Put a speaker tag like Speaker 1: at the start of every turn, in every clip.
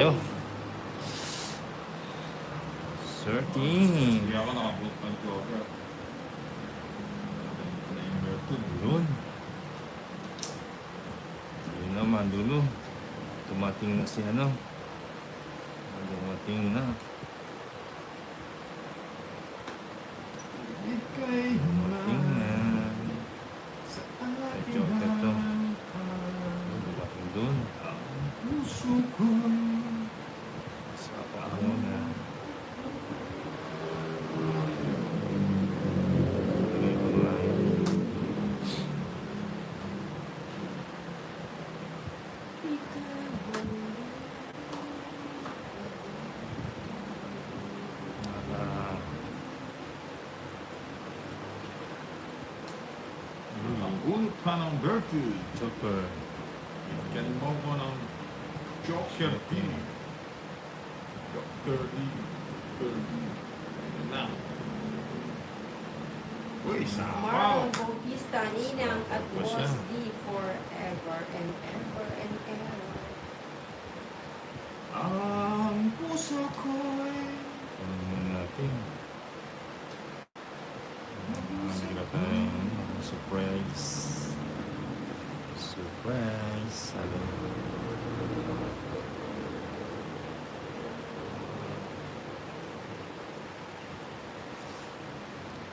Speaker 1: Ayo. 13.
Speaker 2: Hindi ako nakabot ng clover. Number 2.
Speaker 1: Yun. Yun naman dulo. Tumating na si ano. Tumating na.
Speaker 2: Ika'y
Speaker 1: Tumating na.
Speaker 2: sa
Speaker 1: Ito, ito. Tumating dun.
Speaker 2: puso ko.
Speaker 1: Sa ako na. Lagay ko na yun.
Speaker 2: Ang gulot pa ng Bertie.
Speaker 1: Super.
Speaker 2: Bigyan mo ko ng Joker D. Joker D. Joker D. Ayan na. Uy, sapaw.
Speaker 3: Marlon Bautista, Ninang at
Speaker 1: Pa siya.
Speaker 3: Boss D forever and ever and ever.
Speaker 2: Ang puso ko'y
Speaker 1: Ano natin? Hirap na yun. Surprise. Surprise. Sabi.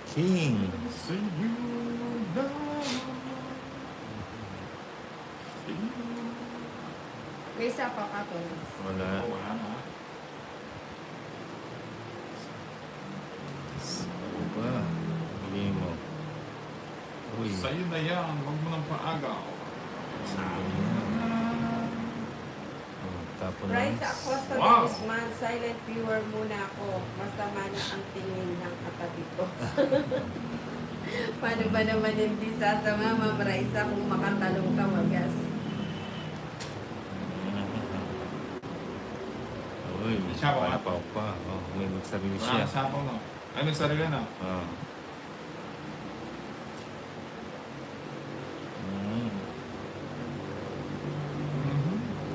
Speaker 1: King.
Speaker 2: sa iyo na. Sa iyo.
Speaker 3: May isa pa ka to.
Speaker 1: Wala.
Speaker 2: Wala na.
Speaker 1: Ano ba? Hili mo. Uy.
Speaker 2: Sa'yo na yan. Huwag mo nang paagaw. Sa'yo na.
Speaker 1: Oh, tapon
Speaker 3: Bryce
Speaker 1: na.
Speaker 3: Acosta de
Speaker 2: Wow.
Speaker 3: Guzman, silent viewer muna ako. Masama na ang tingin ng katabi ko. Paano ba naman hindi sasama, Ma'am Raisa, kung makatalong ka, wagas?
Speaker 1: Uy,
Speaker 2: Siya pa ba?
Speaker 1: palapaw pa. Oh, may magsarili
Speaker 2: Wala
Speaker 1: siya.
Speaker 2: na sapaw na. Ay, nagsarili na.
Speaker 1: Ah. Mm.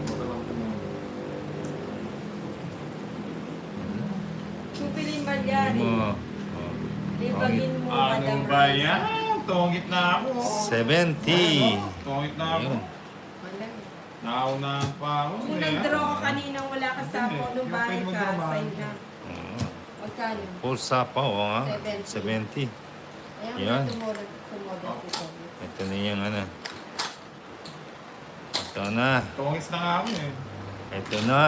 Speaker 2: Wala lang po mo.
Speaker 3: Chupilin
Speaker 1: Hili
Speaker 3: Balyari.
Speaker 1: mo. Oh.
Speaker 3: Libagin mo,
Speaker 2: Ano
Speaker 3: Madam
Speaker 2: ba
Speaker 3: Raisa.
Speaker 2: yan? Tungit na ako.
Speaker 1: 70.
Speaker 2: Tungit na ako.
Speaker 1: Ayun.
Speaker 3: Wala.
Speaker 2: Naunahan pa ako.
Speaker 3: Kung
Speaker 2: eh.
Speaker 3: nag-draw ka kaninang wala ka sa
Speaker 2: Hindi.
Speaker 3: nung
Speaker 2: Yung
Speaker 3: bahay
Speaker 2: pwede
Speaker 3: ka,
Speaker 2: magtrabaho.
Speaker 3: sign na.
Speaker 1: Ah.
Speaker 3: Magkano?
Speaker 1: Full sapaw, oh, ha? 70.
Speaker 3: 70. Ayan,
Speaker 1: Yan.
Speaker 3: tumulad si Toby.
Speaker 1: Ito na yung ano. Ito na.
Speaker 2: Tungis na nga ako eh.
Speaker 1: Ito na.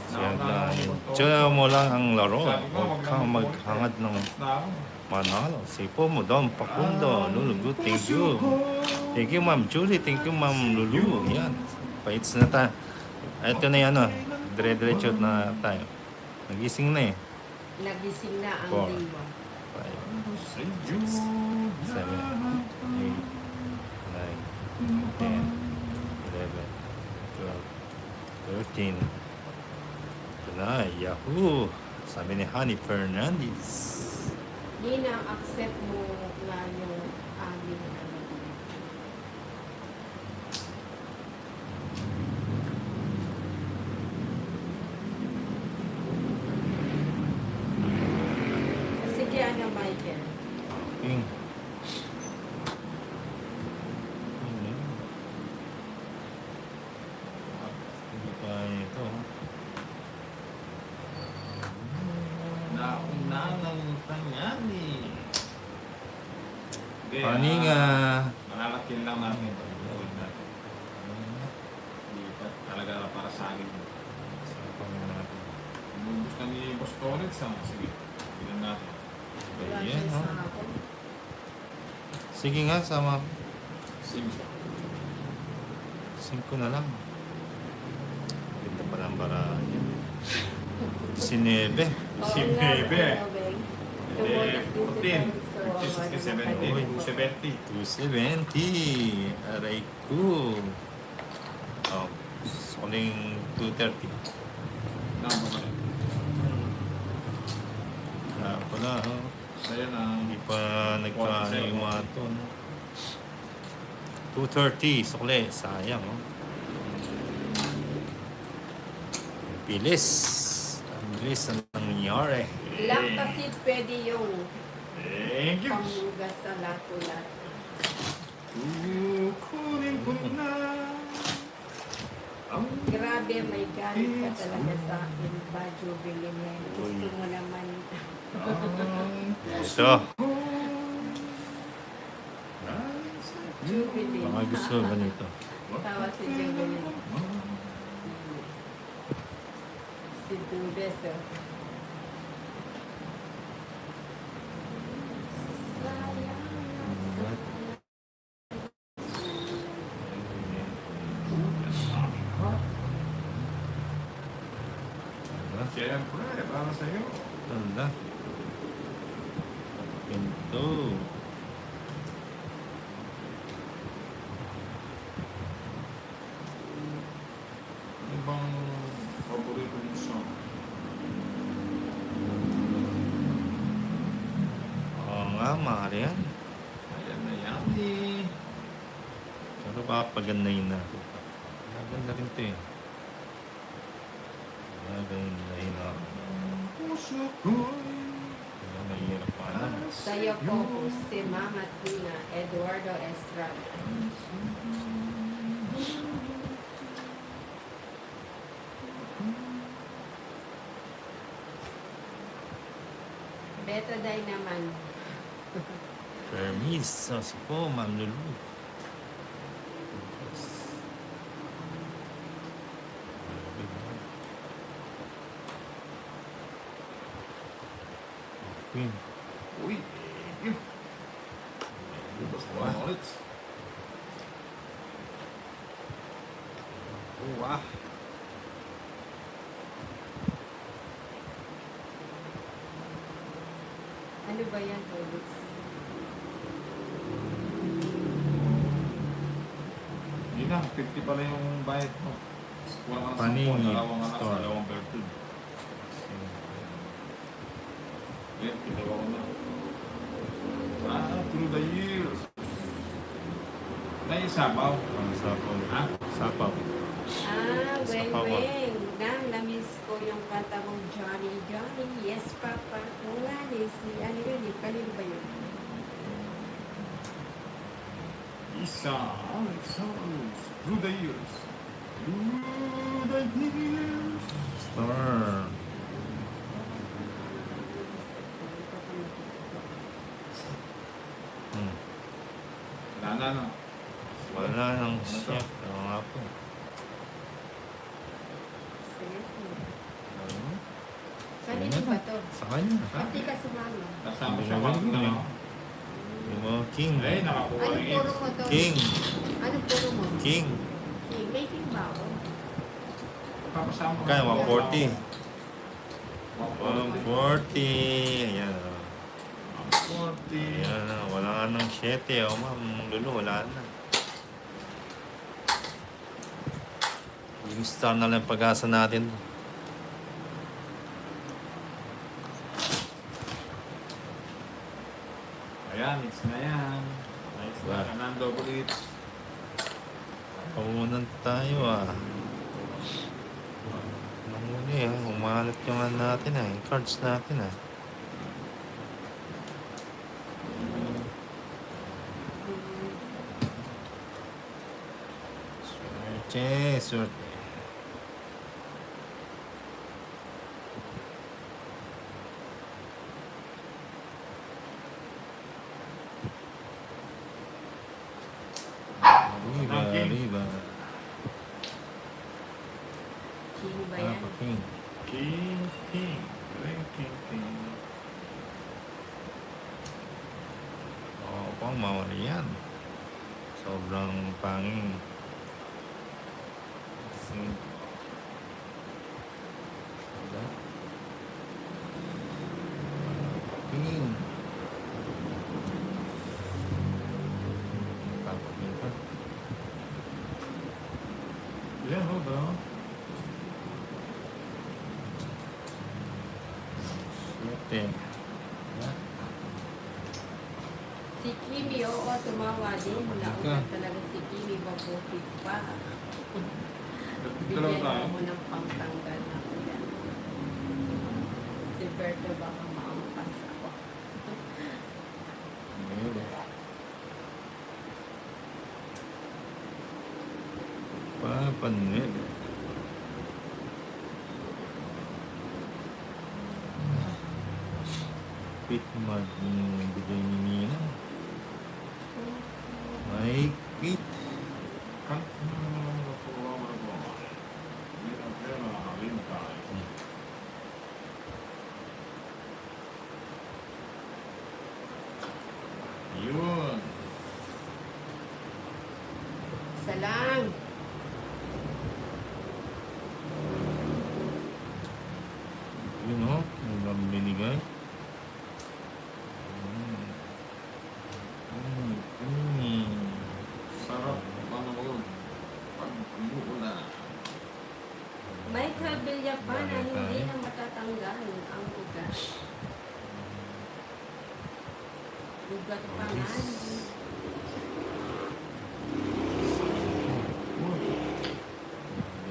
Speaker 1: Siya na. Tsaka mo lang ang laro. Huwag kang maghangad ng
Speaker 2: Tungis na ako.
Speaker 1: manalo. Sipo mo doon, Pakundo, Lulu. Good, thank you. Thank you, Ma'am Julie. Thank you, Ma'am Lulu. Yan. Paits na tayo. Ito na yan, oh. Dire-diretso na tayo. Nagising na eh.
Speaker 3: Nagising na ang
Speaker 1: Four.
Speaker 3: lingwa.
Speaker 1: 5, 6, 7, 8, 9, 10, 11, 12, 13. Ito na, Yahoo! Sabi ni Honey Fernandez.
Speaker 3: Nina, accept mo nga yung aming ano. Sige, ano, Michael.
Speaker 1: King. Hindi pa ito.
Speaker 2: Nauna ng tangani. Okay,
Speaker 1: Paninga.
Speaker 2: malalakin lang namin ito. Gawin natin. Hindi pa talaga para sa akin. Kung gusto ni Boss Torres, sige. Tignan natin.
Speaker 3: Wala
Speaker 1: Ayan,
Speaker 3: siya
Speaker 1: oh.
Speaker 3: sa hapon.
Speaker 1: Sige nga, sama.
Speaker 2: Sim.
Speaker 1: 5 na lang. Ganda pa lang para 19.
Speaker 3: Oo
Speaker 2: Si
Speaker 3: nga,
Speaker 2: Bebe.
Speaker 3: ano, Beng?
Speaker 2: Eh,
Speaker 3: Tumulad din si
Speaker 2: 14.
Speaker 3: Torres,
Speaker 2: 60, 70.
Speaker 1: 270. Aray ko. Oh, uling 230.
Speaker 2: Namo ka rin.
Speaker 1: Wala pala, oh.
Speaker 2: Ayan na.
Speaker 1: Hindi pa nagkaano yung mga ito, no? 230, sukle. Sayang, oh. Bilis. Ang bilis ang nangyari.
Speaker 3: Lang kasi pwede yung
Speaker 2: Thank you.
Speaker 3: panghugas sa lato-lato.
Speaker 2: Kukunin ko na ang
Speaker 3: Grabe, may galit ka talaga sa akin, Badyo Villamel. Gusto mo naman.
Speaker 1: Ito.
Speaker 3: Jubilin.
Speaker 1: Baka gusto ba nito?
Speaker 3: Tawa si Jubilin. Si Dudes, oh.
Speaker 2: Siyempre, para sa'yo.
Speaker 1: Ganda. Pinto.
Speaker 2: Ano bang paborito mong song?
Speaker 1: Oo nga, maaari yan.
Speaker 2: Ayan na yan eh.
Speaker 1: Pero baka pagandahin na. Maganda rin ito eh. Pagandahin na.
Speaker 2: Puso ko'y
Speaker 1: Kaya mahirap pa alam.
Speaker 3: Sa'yo po, si Mama Tina, Eduardo Estrada. Betadine naman.
Speaker 1: Permis. Sa po, Ma'am Lulu. Queen.
Speaker 2: uy, thank you. Lubos mo ang ulit.
Speaker 1: Wah.
Speaker 3: Ano ba yan, Felix?
Speaker 2: Hindi na, 50 pala yung bayad mo. Kulang ka ng
Speaker 1: Paningin,
Speaker 2: 10, dalawang anak
Speaker 1: store.
Speaker 2: sa dalawang birthday. Yan, ginawa ko na. Through the years. Naisabaw.
Speaker 1: Ang sapaw.
Speaker 2: Ha?
Speaker 1: Sapaw.
Speaker 3: Ah,
Speaker 1: Sa
Speaker 3: Weng
Speaker 1: Pawa.
Speaker 3: Weng. Nang na-miss ko yung kanta mong Johnny, Johnny, yes, Papa. Oo nga, si ano yun, kanino ba yun?
Speaker 2: Songs. Through the years. Through the years.
Speaker 1: Star. Hmm.
Speaker 2: Wala na, no?
Speaker 1: Wala nang siya. Oo nga po.
Speaker 3: Sige, sige.
Speaker 1: Ano?
Speaker 3: Kanino ba to?
Speaker 1: Sa kanya.
Speaker 3: Pati ka sumama.
Speaker 2: Kasama siya
Speaker 1: Ano
Speaker 2: mga
Speaker 1: yun? Yung mga king.
Speaker 2: Ay, nakakuha
Speaker 3: Anong
Speaker 2: ng
Speaker 3: puro
Speaker 2: AIDS.
Speaker 3: mo to?
Speaker 1: King.
Speaker 3: Anong puro mo?
Speaker 1: King.
Speaker 3: King. May king ba ako?
Speaker 2: Papasama ko.
Speaker 1: Kaya 140.
Speaker 2: 140.
Speaker 1: 140. Ayan. oh.
Speaker 2: 140.
Speaker 1: Ayan. Wala nga ng 7. O ma'am Lulu, wala na. Yung star na lang pag-asa natin.
Speaker 2: Ayan, it's na yan. It's na
Speaker 1: Wow.
Speaker 2: kanan double hits.
Speaker 1: Pamunan tayo ah. Namuli ah. Umalat yung ano natin ah. Yung cards natin ah. Swerte, swerte. Arriba, arriba.
Speaker 3: King ba
Speaker 1: Ah,
Speaker 3: yan?
Speaker 1: paking.
Speaker 2: King, king. King, king.
Speaker 1: Oo, pang mawala yan. Sobrang panging. Wala. Paking. Papaking pa.
Speaker 2: Yeah, hold on.
Speaker 1: Swerte. Wala.
Speaker 3: Si Kimi, oo, tumawa din. Nauna talaga si Kimi, mabukit pa.
Speaker 2: Dalawa
Speaker 3: Bigyan
Speaker 2: tayo.
Speaker 3: mo ng pangtanggal ako. to, baka maampas ako.
Speaker 1: Ayun. Papa Noel. Pit magbigay ni Nina. May pit.
Speaker 2: Yun.
Speaker 3: Isa lang.
Speaker 1: Yun o, ang binigay.
Speaker 2: Sarap manood pag umuulan.
Speaker 3: May kabilya pa na
Speaker 1: Bayan
Speaker 3: hindi
Speaker 1: tayo.
Speaker 3: na matatanggal ang ugat. Ugat pa man.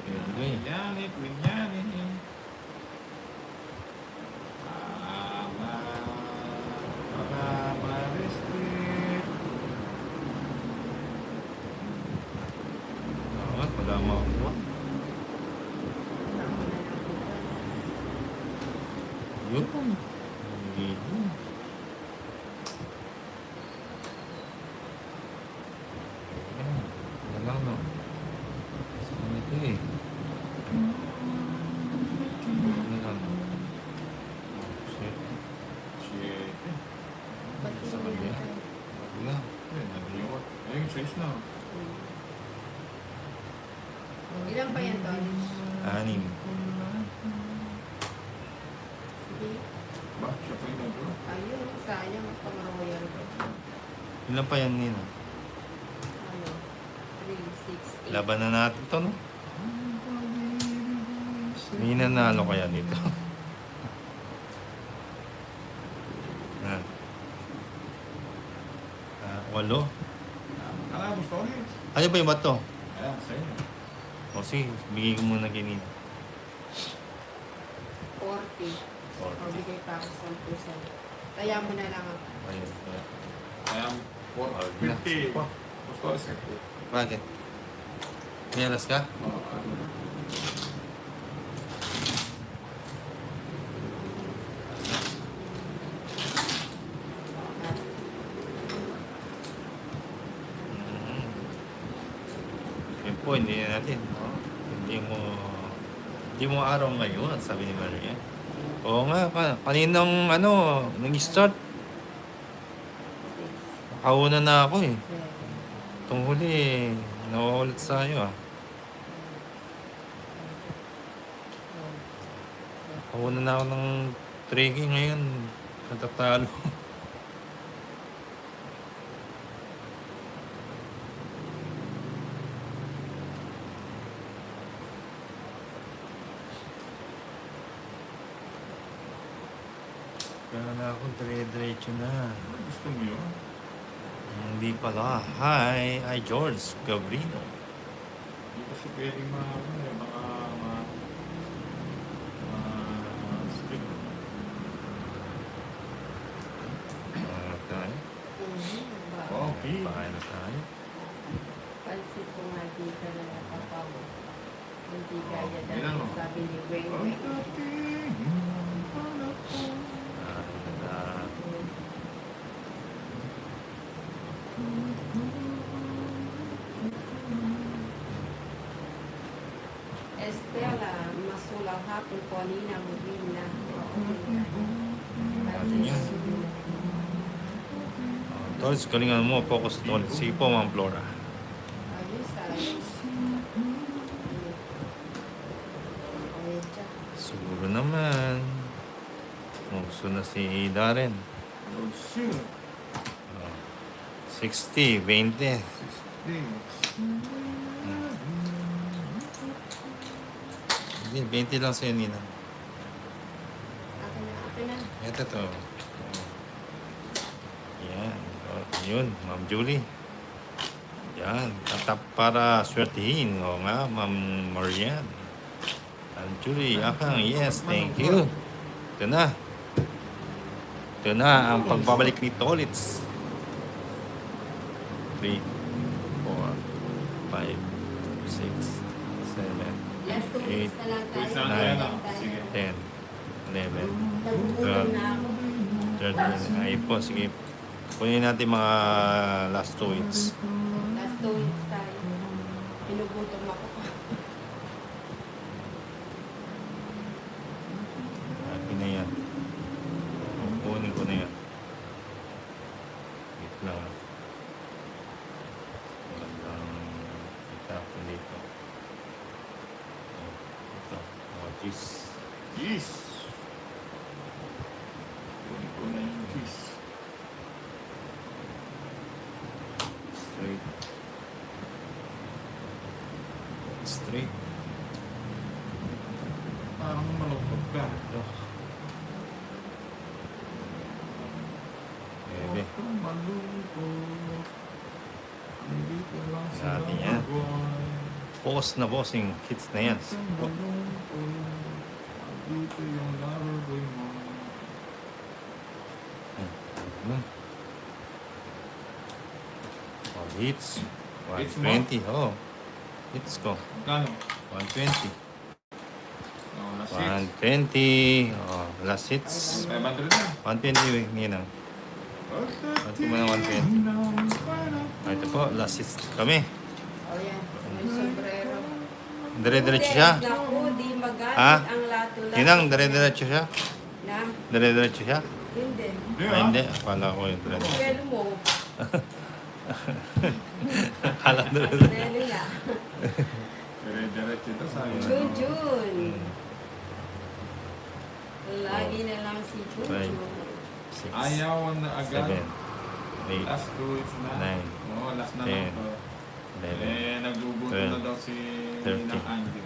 Speaker 1: Binigay.
Speaker 2: Winyanit, winyanit.
Speaker 1: Dapat wala makuha. Yun. Yun. Wala na. Saan ito eh? Wala na. Shit. Sa kanya. Wala.
Speaker 2: Ayun, 6 na.
Speaker 3: Ilan pa yan, Tony?
Speaker 1: 6.
Speaker 3: Sige.
Speaker 2: Ba, siya pa yung nagro.
Speaker 3: Ayun, sayang pang royal ko.
Speaker 1: Ilan pa yan, Nina?
Speaker 3: Ano? 3, 6, 8.
Speaker 1: Laban na natin to, no? May nanalo kaya dito. Ah. 8.
Speaker 2: Kalabos ko ulit.
Speaker 1: Ano ba yung bato?
Speaker 2: Ayan, sa'yo.
Speaker 1: O sige, bigay ko muna kay Nina.
Speaker 3: 40. O, bigay pa ako 10%. Kaya mo na lang ako.
Speaker 1: Ayun.
Speaker 2: Ayan, 450. Gusto ko isa.
Speaker 1: Bakit? Niyalas ka? Yun po, hindi na natin. Hindi mo araw ngayon, sabi ni Maria. Oo nga, kaninang nag-start,
Speaker 3: 6,
Speaker 1: nakauna na ako eh.
Speaker 3: 7,
Speaker 1: Itong huli, nawawalot sa'yo ah. Nakauna na ako ng trekking ngayon, natatalo. Kaya na akong dire-diretso na.
Speaker 2: Gusto mo yun?
Speaker 1: Hindi pala. Hi, George Gabrino.
Speaker 2: Hindi kasi pwedeng stick.
Speaker 1: Tayo.
Speaker 2: Okay.
Speaker 1: Pahay na tayo.
Speaker 3: Pansin ko nga dito na nakapaw. Hindi kaya
Speaker 2: Yan
Speaker 3: dahil
Speaker 2: ano?
Speaker 3: sabi ni Weng
Speaker 2: Ang
Speaker 3: Weng.
Speaker 2: dating hanap ko.
Speaker 3: Estela, masulaw hapon po nina mo din na.
Speaker 1: Ano yan? Tol, galingan mo. Focus, Tol. Sige po, Ma'am Flora.
Speaker 3: Ayos, ayos. Ayun siya.
Speaker 1: Siguro naman. Gusto na si Darren.
Speaker 2: Oh, shoot.
Speaker 1: 60, 20.
Speaker 2: 60.
Speaker 1: Hindi, 20 lang sa'yo, Nina.
Speaker 3: Akin na, akin na.
Speaker 1: Ito to. Yan. Yun, Ma'am Julie. Yan. Tatap para swertihin. O nga, Ma'am Marian. Ma'am Julie, akang yes, thank you. Ito na. Ito na ang pagbabalik ni Tolitz. 3, 4, 5, 6, 7,
Speaker 3: Last 2 weeks na lang tayo.
Speaker 2: Wait lang,
Speaker 1: Nine.
Speaker 2: ano? Sige.
Speaker 1: 10, 11,
Speaker 3: Nagugutom na ako.
Speaker 1: 13. Ay po, sige. Kunin natin mga last 2 weeks.
Speaker 3: Last 2 weeks tayo. Pinugutom ako.
Speaker 1: Akin na yan. Kunin ko na yan. Wait lang. Magandang itapon dito. Ito. Oh, jeez.
Speaker 2: Yes! Kunin ko na yung cheese.
Speaker 1: Straight. Straight.
Speaker 2: Parang malungkot ka.
Speaker 1: Ito. Bebe.
Speaker 2: Malungkot. Hindi ko lang sila
Speaker 1: Natin yan.
Speaker 2: magawin.
Speaker 1: Boss na bossing. Hits na yan. Oh,
Speaker 2: Dito yung laraboy mo.
Speaker 1: Oh, hits.
Speaker 2: Hits mo?
Speaker 1: 120. Oh. Hits ko.
Speaker 2: Magkano?
Speaker 1: 120.
Speaker 2: Oh, last hits.
Speaker 1: 120. Oh, last hits.
Speaker 2: 500 na.
Speaker 1: 120 ninang. Ba't mo na 120? Ah, ito po, last hits kami.
Speaker 3: O yan. May sombrero.
Speaker 1: Dire-diretso siya.
Speaker 3: Naku, di magalit
Speaker 1: Ha?
Speaker 3: ang lato-lato.
Speaker 1: Ninang, dire-diretso siya.
Speaker 3: Na?
Speaker 1: Dire-diretso siya.
Speaker 3: Hindi.
Speaker 1: Ah, hindi. Akala ko yung dire-diretso.
Speaker 3: Pwede mo.
Speaker 1: Akala dire-diretso.
Speaker 3: Pwede nga.
Speaker 2: Dire-diretso ito sa akin.
Speaker 3: Jujun. Lagi na lang si
Speaker 1: Right.
Speaker 3: Jujun.
Speaker 1: 6,
Speaker 2: Ayaw na agad.
Speaker 1: 7, 8,
Speaker 2: Last 2 weeks na.
Speaker 1: Nine.
Speaker 2: Oo, last na
Speaker 1: 10,
Speaker 2: lang to.
Speaker 1: 11.
Speaker 2: Naglubuto
Speaker 1: 12,
Speaker 2: na daw si
Speaker 1: 13.
Speaker 2: Ninang Angie.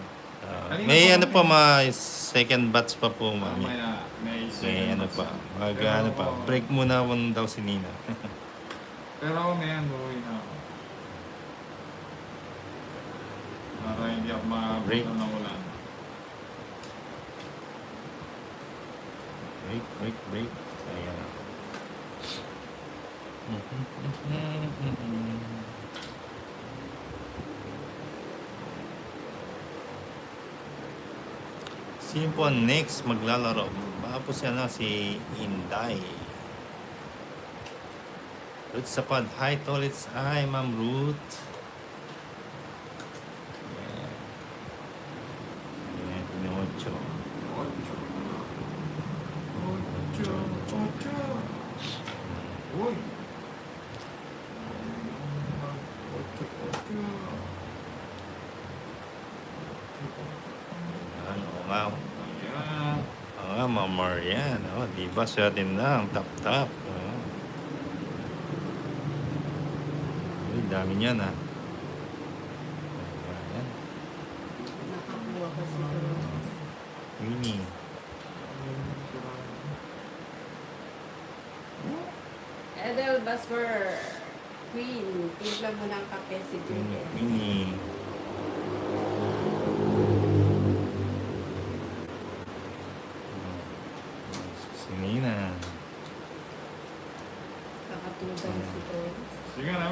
Speaker 1: May ano pa, mga second batch pa po, mami.
Speaker 2: Mamaya, may
Speaker 1: May ano pa. Mag,
Speaker 2: Pero,
Speaker 1: ano pa. Break muna daw si Nina.
Speaker 2: Pero ako ngayon, uuwi na ako. Para hindi ako
Speaker 1: Break.
Speaker 2: mabuto ng ulan.
Speaker 1: break. Ayan. Sino po ang next maglalaro? Baka po siya na si Inday. Ruth Sapad. Hi, Tolits. Hi, Ma'am Ruth. Ayan. Ayan, Pinocho.
Speaker 2: Ocho. Uy! Ocho.
Speaker 1: Ano nga.
Speaker 2: Ayan.
Speaker 1: Oo nga, Ma'am Marian. Oh, di ba siya din lang? Tap-tap. Oh. Uy, dami niyan ah. Ayan.
Speaker 3: Nakakuha ko si Rose.
Speaker 1: Winnie.
Speaker 3: Edel Basper. Queen. Timpla mo ng kape si Juliet.
Speaker 1: Winnie. Si Nina.
Speaker 3: Kakatugang si Rose.
Speaker 2: Sige na.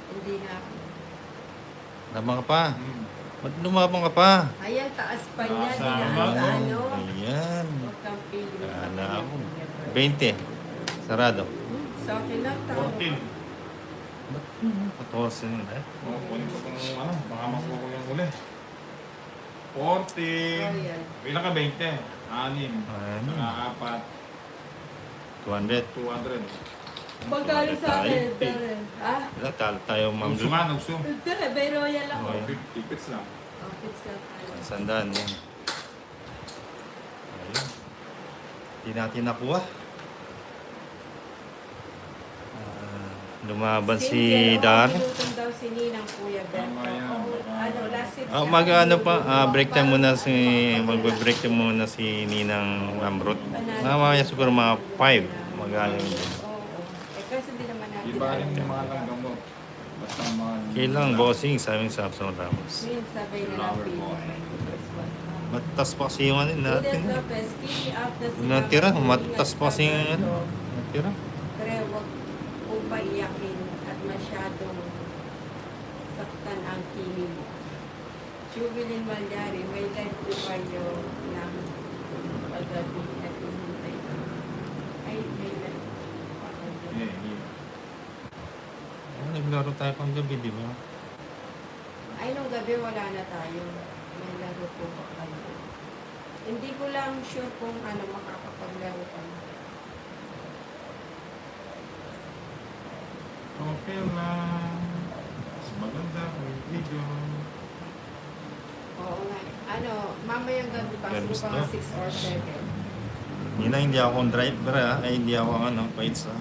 Speaker 3: Hindi na ako.
Speaker 1: Lamang ka pa. Ba't lumabang ka pa?
Speaker 3: Ayan, taas pa niya.
Speaker 2: Taas
Speaker 3: Dinaan
Speaker 2: na,
Speaker 3: sa
Speaker 2: no?
Speaker 3: ano.
Speaker 1: Ayan.
Speaker 3: Huwag kang pili sa
Speaker 1: Kala
Speaker 3: kanya.
Speaker 1: ako. 20. Sarado.
Speaker 3: Sa akin lang tao.
Speaker 2: 14.
Speaker 1: 14 yun eh.
Speaker 2: Oh, kunin ko kung ano, baka makuha ko yung uli. 40.
Speaker 3: Oh, yan.
Speaker 2: Ilan ka 20? 6.
Speaker 1: Anim.
Speaker 2: Saka
Speaker 1: 200.
Speaker 2: 4. 200.
Speaker 3: Magkano sa akin? Darren? Ha?
Speaker 1: Wala, talo tayo, Ma'am
Speaker 2: Nagsu
Speaker 1: Ruth.
Speaker 2: nga, nagsu.
Speaker 3: Darren, may royal ako.
Speaker 1: Okay.
Speaker 2: 50 pits lang.
Speaker 3: Office lang tayo.
Speaker 1: Sandaan yan. Ayun. Hindi natin nakuha. Lumaban si Dar.
Speaker 3: Pinutong daw si Ninang Kuya Berto.
Speaker 2: Mamaya, baka-
Speaker 3: Ano, last six
Speaker 1: Ah, mag-ano pa, break time muna si, mag-break time muna si Ninang Amrot. Mamaya siguro mga 5. Mag-ano yun.
Speaker 3: Oo. Eh, kasi hindi naman natin.
Speaker 2: Iba rin yung mga langgam mo. Basta mga...
Speaker 1: Kailang bossing sa aming Samson Ramos.
Speaker 3: Min, sabay na lang
Speaker 2: Flower boy.
Speaker 3: pinag.
Speaker 1: Matas pa kasi yung ano natin.
Speaker 3: Ines Lopez, keep out na sila.
Speaker 1: Natira,
Speaker 3: Mag-iingat
Speaker 1: matas pa
Speaker 3: ka,
Speaker 1: kasi yung ano.
Speaker 3: Berto.
Speaker 1: Natira.
Speaker 3: Pero huwag kong paiyakin at masyadong saktan ang kilig mo. Jubilin Malyari, may life po kayo ng paggabi at hinintay ka. Ay, may life pa kayo.
Speaker 1: Naglaro tayo pang gabi, di ba?
Speaker 3: Ay, nung gabi wala na tayo. May laro po ba kayo? Hindi ko lang sure kung ano makakapaglaro ka.
Speaker 2: Okay lang. Mas maganda kung video.
Speaker 3: Oo nga. Ano, mamayang gabi pa,
Speaker 1: Gabi
Speaker 3: siguro mga
Speaker 1: to.
Speaker 3: 6 or 7.
Speaker 1: Yun na, hindi ako driver ah. Ay, hindi ako ano, fights ah.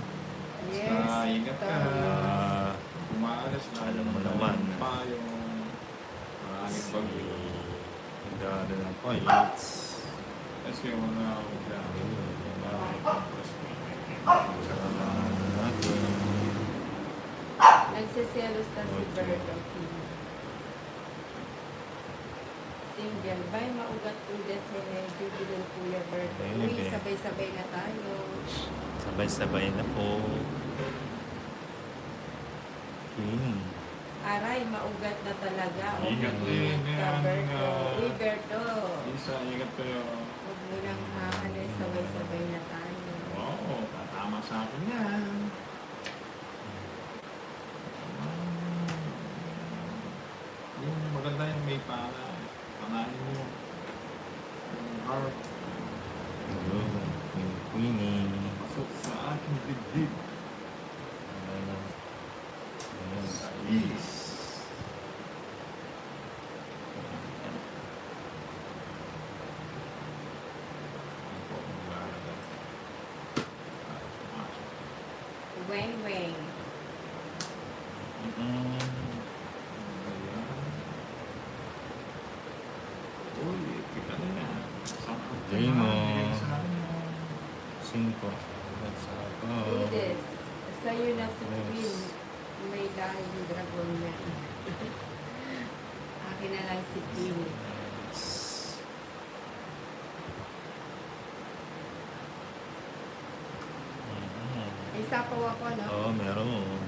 Speaker 3: Yes.
Speaker 2: Ingat ka.
Speaker 1: Ah,
Speaker 2: Kumaalas na.
Speaker 1: Alam mo naman.
Speaker 2: Pa yung maraming bagyo.
Speaker 1: nag-ano ng fights.
Speaker 2: Tapos yung mga ugra.
Speaker 3: Nagsiselos na si Berto King. Single. Bye, maugat po desene. Jubilin Kuya Berto.
Speaker 1: Ayun,
Speaker 3: Uy,
Speaker 1: eh.
Speaker 3: sabay-sabay na tayo.
Speaker 1: Sabay-sabay na po. King.
Speaker 3: Aray, maugat na talaga. O,
Speaker 2: Ingat
Speaker 3: ingat
Speaker 2: din,
Speaker 3: ka,
Speaker 2: yan,
Speaker 3: Berto.
Speaker 2: ingat.
Speaker 3: Uy, Berto.
Speaker 2: Isa, ingat kayo.
Speaker 3: Huwag mo nang maalis. Sabay-sabay na tayo.
Speaker 2: Oo, tatama sa akin yan. Yung maganda yung may pana. Panahin mo. Yung heart.
Speaker 1: Hello. Queenie.
Speaker 2: Pasok sa aking dibdib.
Speaker 1: Ano? Ayan.
Speaker 2: Sa is.
Speaker 3: Weng Weng.
Speaker 1: Mm.
Speaker 2: Uy, kita na yan.
Speaker 1: Jay mo.
Speaker 2: Sa akin mo.
Speaker 1: 5. That's ako.
Speaker 3: Lides. Sa'yo na si
Speaker 1: Yes.
Speaker 3: Queen. May dahil yung dragon niya. Akin na lang si Queen.
Speaker 1: Mm.
Speaker 3: Isa pa ako, no?
Speaker 1: Oo, meron.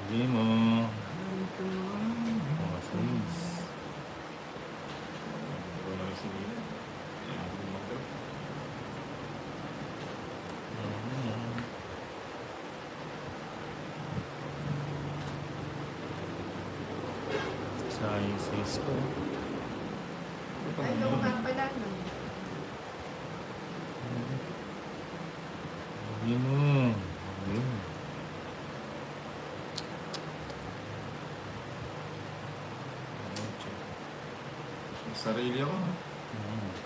Speaker 1: Hindi mo. Oh, sis.
Speaker 2: Wala kasi nila. Kaya mag-
Speaker 1: Mm. Sayang sis ko.
Speaker 3: Ay, oo nga pala, no?
Speaker 1: Hindi mo. Hindi mo.
Speaker 2: Sarili ako.
Speaker 1: Mm.